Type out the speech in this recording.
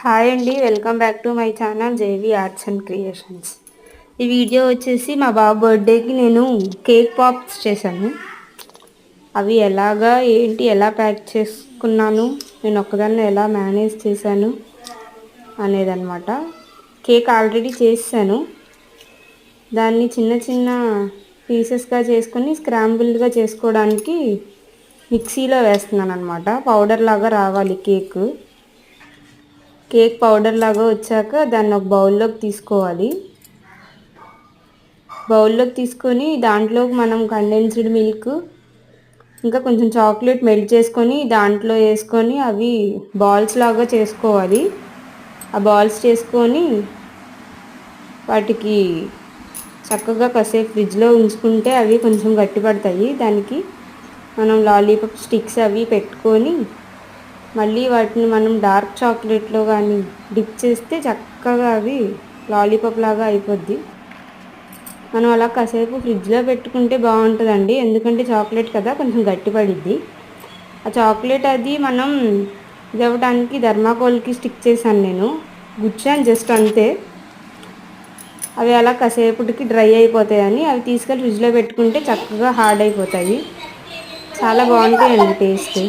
Hi అండి, welcome back to my channel JV arts and creations. ఈ video వచ్చేసి మా బాబు బర్త్డేకి నేను కేక్ పాప్స్ చేశాను. అవి ఎలాగా ఏంటి ఎలా ప్యాక్ చేసుకున్నాను, నేను ఒక్కదాన్ని ఎలా మేనేజ్ చేశాను అనేదన్నమాట. కేక్ ఆల్రెడీ చేశాను, దాన్ని చిన్న చిన్న పీసెస్గా చేసుకొని స్క్రాంబుల్గా చేసుకోవడానికి మిక్సీలో వేస్తున్నాను అనమాట. పౌడర్ లాగా రావాలి కేక్ పౌడర్ లాగా వచ్చాక దాన్ని ఒక బౌల్లోకి తీసుకోవాలి. బౌల్లోకి తీసుకొని దాంట్లోకి మనం కండెన్స్డ్ మిల్క్ ఇంకా కొంచెం చాక్లెట్ మెల్ట్ చేసుకొని దాంట్లో వేసుకొని అవి బాల్స్ లాగా చేసుకోవాలి. ఆ బాల్స్ చేసుకొని వాటికి చక్కగా కాసేపు ఫ్రిడ్జ్లో ఉంచుకుంటే అవి కొంచెం గట్టిపడతాయి. దానికి మనం లాలీపాప్ స్టిక్స్ అవి పెట్టుకొని మళ్ళీ వాటిని మనం డార్క్ చాక్లెట్లో కానీ డిప్ చేస్తే చక్కగా అవి లాలీపాప్ లాగా అయిపోద్ది. మనం అలా కాసేపు ఫ్రిడ్జ్లో పెట్టుకుంటే బాగుంటుందండి, ఎందుకంటే చాక్లెట్ కదా కొంచెం గట్టిపడిద్ది. ఆ చాక్లెట్ అది మనం ఇవ్వడానికి థర్మాకోల్కి స్టిక్ చేశాను, నేను గుచ్చాను జస్ట్ అంతే. అవి అలా కాసేపటికి డ్రై అయిపోతాయని అవి తీసుకెళ్ళి ఫ్రిడ్జ్లో పెట్టుకుంటే చక్కగా హార్డ్ అయిపోతాయి. చాలా బాగుంటాయండి టేస్ట్.